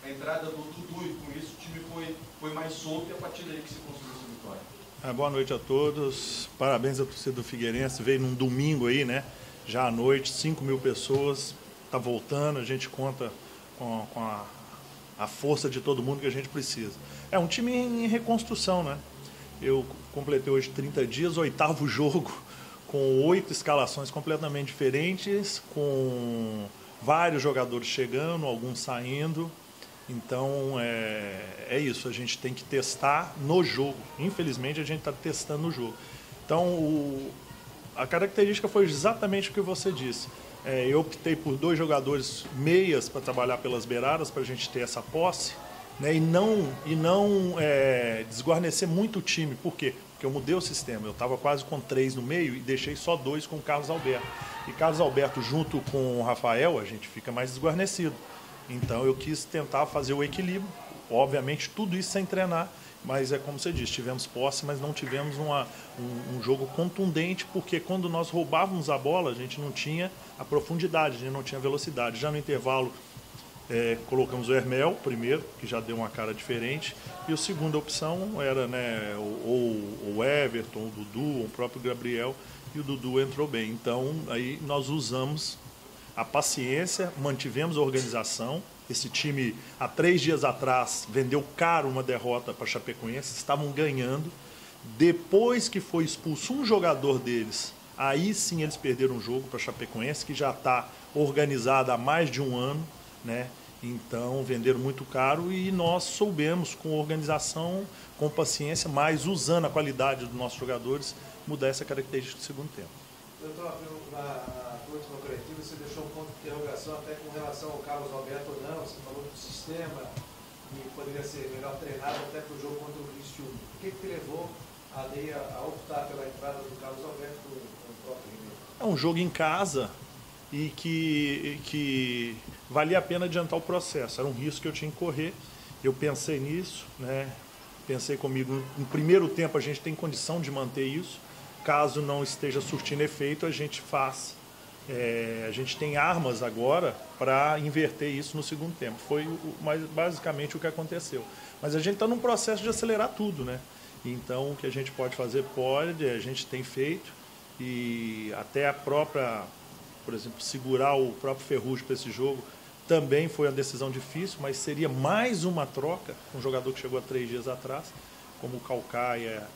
a entrada do Dudu e com isso o time foi mais solto e a partir daí que se construiu essa vitória. Boa noite a todos, parabéns à torcida do Figueirense, veio num domingo aí, né? Já à noite, 5.000 pessoas, está voltando, a gente conta com a força de todo mundo que a gente precisa. É um time em reconstrução, né? Eu completei hoje 30 dias, 8º jogo, com 8 escalações completamente diferentes, com vários jogadores chegando, alguns saindo. Então, é isso, a gente tem que testar no jogo. Infelizmente, a gente está testando no jogo. Então, a característica foi exatamente o que você disse. Eu optei por 2 jogadores meias para trabalhar pelas beiradas, para a gente ter essa posse, né, e não desguarnecer muito o time. Por quê? Porque eu mudei o sistema. Eu estava quase com 3 no meio e deixei só 2 com o Carlos Alberto. E Carlos Alberto junto com o Rafael, a gente fica mais desguarnecido. Então eu quis tentar fazer o equilíbrio, obviamente tudo isso sem treinar, mas é como você disse, tivemos posse, mas não tivemos um jogo contundente, porque quando nós roubávamos a bola, a gente não tinha a profundidade, a gente não tinha velocidade. Já no intervalo colocamos o Hermel primeiro, que já deu uma cara diferente, e a segunda opção era, né, ou o Everton, o Dudu, o próprio Gabriel, e o Dudu entrou bem. Então aí nós usamos a paciência, mantivemos a organização. Esse time, há 3 dias atrás, vendeu caro uma derrota para a Chapecoense, estavam ganhando. Depois que foi expulso um jogador deles, aí sim eles perderam o jogo para a Chapecoense, que já está organizada há mais de um ano, né? Então venderam muito caro e nós soubemos, com organização, com paciência, mas usando a qualidade dos nossos jogadores, mudar essa característica do segundo tempo. Doutor, na última coletiva você deixou um ponto de interrogação até com relação ao Carlos Alberto ou não. Você falou do sistema que poderia ser melhor treinado até para o jogo contra o Criciúma. O que levou a lei a optar pela entrada do Carlos Alberto no próprio Ribeiro? É um jogo em casa e que valia a pena adiantar o processo. Era um risco que eu tinha que correr. Eu pensei nisso, né? Pensei comigo, no primeiro tempo a gente tem condição de manter isso. Caso não esteja surtindo efeito, a gente faz. A gente tem armas agora para inverter isso no segundo tempo. Foi basicamente o que aconteceu. Mas a gente está num processo de acelerar tudo, né? Então, o que a gente pode fazer, a gente tem feito. E até a própria, por exemplo, segurar o próprio Ferrugem para esse jogo também foi uma decisão difícil, mas seria mais uma troca, um jogador que chegou há 3 dias atrás, como o Calcaia.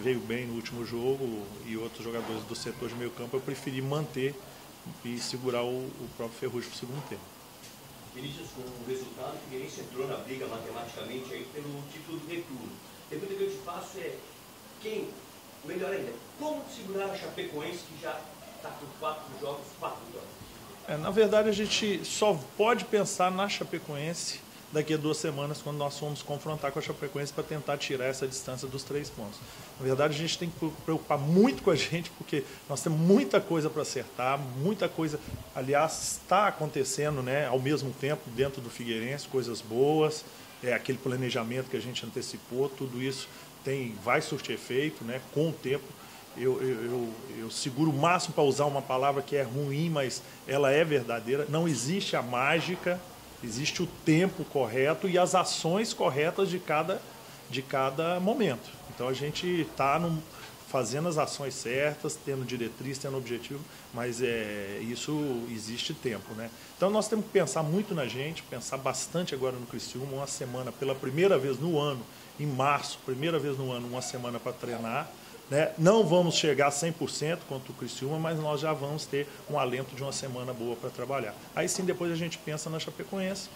Veio bem no último jogo e outros jogadores do setor de meio campo, eu preferi manter e segurar o próprio Ferrugem para o segundo tempo. Vinícius, com o resultado, o Figueirense entrou na briga matematicamente aí pelo título do retorno. A pergunta que eu te faço é melhor ainda, como segurar a Chapecoense que já está com 4 jogos, 4 vitórias? Na verdade, a gente só pode pensar na Chapecoense daqui a 2 semanas, quando nós formos confrontar com a Chapecoense para tentar tirar essa distância dos 3 pontos. Na verdade, a gente tem que preocupar muito com a gente, porque nós temos muita coisa para acertar, muita coisa, aliás, está acontecendo, né, ao mesmo tempo dentro do Figueirense, coisas boas, aquele planejamento que a gente antecipou, tudo isso vai surtir efeito, né, com o tempo. Eu seguro o máximo para usar uma palavra que é ruim, mas ela é verdadeira. Não existe a mágica, existe o tempo correto e as ações corretas de cada momento. Então a gente está fazendo as ações certas, tendo diretriz, tendo objetivo, mas isso existe tempo, né? Então nós temos que pensar muito na gente, pensar bastante agora no Criciúma, uma semana, pela primeira vez no ano, em março, primeira vez no ano, uma semana para treinar, né? Não vamos chegar a 100% contra o Criciúma, mas nós já vamos ter um alento de uma semana boa para trabalhar. Aí sim, depois a gente pensa na Chapecoense,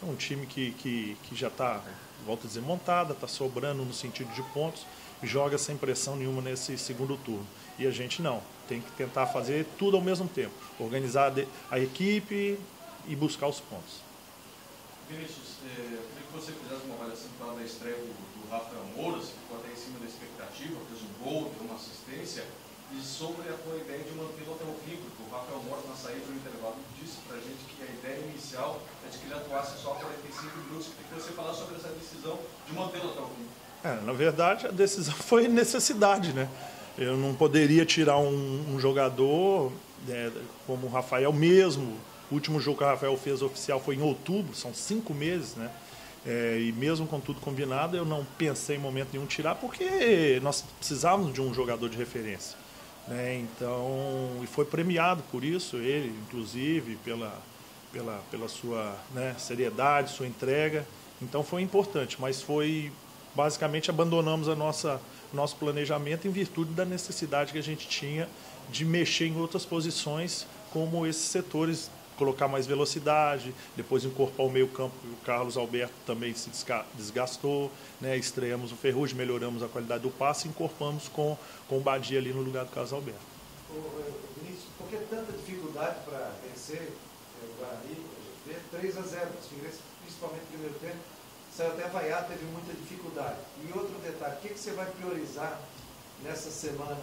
é um time que já está, volto a dizer, montada, está sobrando no sentido de pontos, joga sem pressão nenhuma nesse segundo turno. E a gente não, tem que tentar fazer tudo ao mesmo tempo, organizar a equipe e buscar os pontos. Vinícius, eu queria que você fizesse uma avaliação da estreia do Rafael Moura, que ficou até em cima da expectativa, fez um gol, deu uma assistência, e sobre a tua ideia de mantê-lo até o fim, porque o Rafael Moura, na saída do intervalo, disse pra gente que a ideia inicial é de que ele atuasse só 45 minutos. Eu queria que você falasse sobre essa decisão de mantê-lo até o fim. Na verdade, a decisão foi necessidade, né? Eu não poderia tirar um jogador como o Rafael mesmo, O último jogo que o Rafael fez oficial foi em outubro, são 5 meses, né? E mesmo com tudo combinado, eu não pensei em momento nenhum tirar, porque nós precisávamos de um jogador de referência, né? Então, e foi premiado por isso, ele, inclusive, pela sua, né, seriedade, sua entrega. Então foi importante, mas foi basicamente abandonamos nosso planejamento em virtude da necessidade que a gente tinha de mexer em outras posições, como esses setores, colocar mais velocidade, depois incorporar o meio-campo. O Carlos Alberto também se desgastou, né? Estreamos o Ferrugem, melhoramos a qualidade do passe e incorporamos com o Badia ali no lugar do Carlos Alberto. Vinícius, por que tanta dificuldade para vencer o Guarani? 3-0, principalmente no primeiro tempo, saiu até vaiado, teve muita dificuldade. E outro detalhe, o que você vai priorizar nessa semana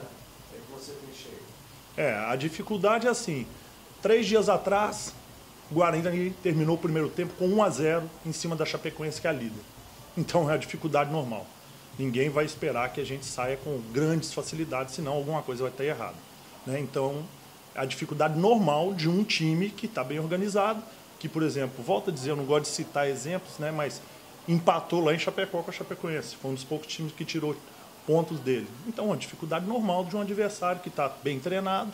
que você tem chego? A dificuldade é assim, 3 dias atrás, o Guarani terminou o primeiro tempo com 1-0 em cima da Chapecoense, que é a líder. Então é a dificuldade normal. Ninguém vai esperar que a gente saia com grandes facilidades, senão alguma coisa vai estar errada, né? Então, a dificuldade normal de um time que está bem organizado, que, por exemplo, volto a dizer, eu não gosto de citar exemplos, né, mas empatou lá em Chapecó com a Chapecoense. Foi um dos poucos times que tirou pontos dele. Então, a dificuldade normal de um adversário que está bem treinado,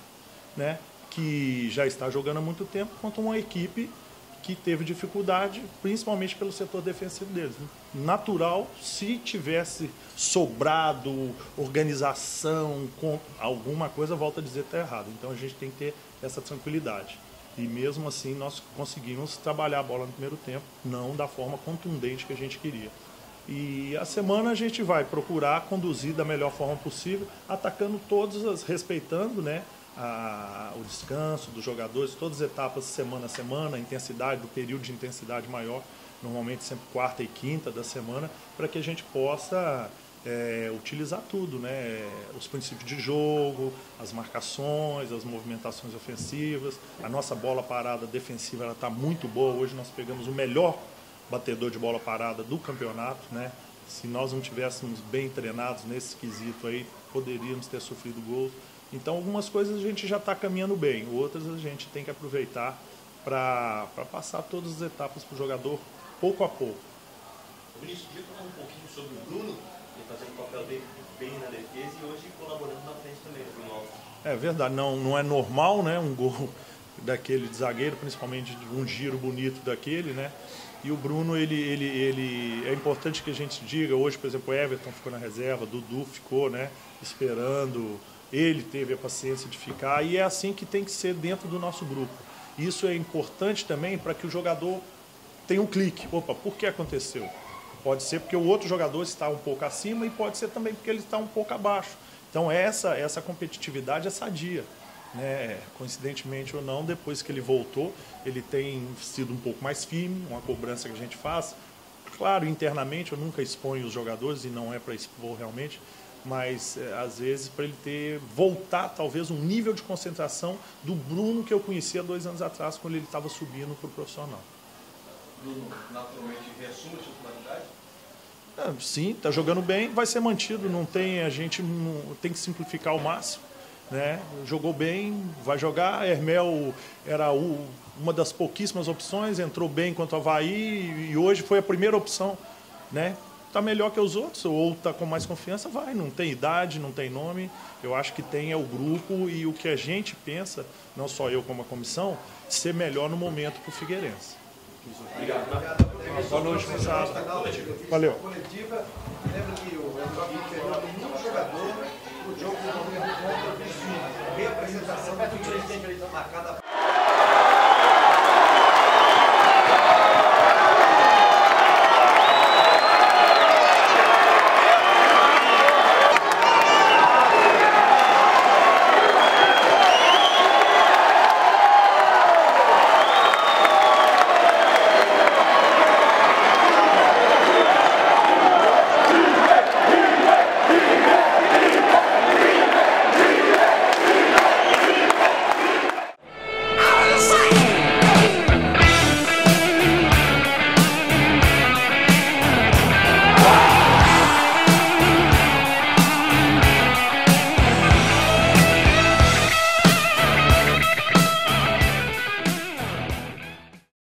né, que já está jogando há muito tempo, contra uma equipe que teve dificuldade, principalmente pelo setor defensivo deles. Natural, se tivesse sobrado organização, com alguma coisa, volto a dizer, está errado. Então, a gente tem que ter essa tranquilidade. E mesmo assim nós conseguimos trabalhar a bola no primeiro tempo, não da forma contundente que a gente queria. E a semana a gente vai procurar conduzir da melhor forma possível, atacando todas, respeitando, né, o descanso dos jogadores, todas as etapas, semana a semana, a intensidade, do período de intensidade maior, normalmente sempre quarta e quinta da semana, para que a gente possa utilizar tudo, né? Os princípios de jogo, as marcações, as movimentações ofensivas. A nossa bola parada defensiva está muito boa. Hoje nós pegamos o melhor batedor de bola parada do campeonato, né? Se nós não tivéssemos bem treinados nesse quesito aí, poderíamos ter sofrido gol. Então algumas coisas a gente já está caminhando bem, outras a gente tem que aproveitar para passar todas as etapas para o jogador pouco a pouco. Vinícius, queria falar um pouquinho sobre o Bruno, ele fazendo o papel dele bem na defesa e hoje colaborando na frente também, no Bruno Alves. É verdade, não é normal, né, um gol daquele de zagueiro, principalmente de um giro bonito daquele, né? E o Bruno, ele é importante que a gente diga, hoje, por exemplo, o Everton ficou na reserva, o Dudu ficou, né, esperando, ele teve a paciência de ficar, e é assim que tem que ser dentro do nosso grupo. Isso é importante também para que o jogador tenha um clique. Opa, por que aconteceu? Pode ser porque o outro jogador está um pouco acima e pode ser também porque ele está um pouco abaixo. Então essa competitividade é sadia, né? Coincidentemente ou não, depois que ele voltou, ele tem sido um pouco mais firme, uma cobrança que a gente faz. Claro, internamente eu nunca exponho os jogadores e não é para expor realmente, mas às vezes para ele voltar talvez um nível de concentração do Bruno que eu conhecia 2 anos atrás, quando ele estava subindo para o profissional. Bruno naturalmente reassume a titularidade? Sim, está jogando bem, vai ser mantido, a gente não tem que simplificar ao máximo, né? Jogou bem, vai jogar. Hermel era uma das pouquíssimas opções, entrou bem contra o Avaí e hoje foi a primeira opção, né? Está melhor que os outros, ou está com mais confiança, vai, não tem idade, não tem nome. Eu acho que tem o grupo e o que a gente pensa, não só eu como a comissão, ser melhor no momento para o Figueirense. Obrigado. Boa noite, moçada. Valeu. Coletiva, lembra que o Eduardo perdeu muito jogador, o jogo contra o Criciúma. Reapresentação do Figueirense marcada.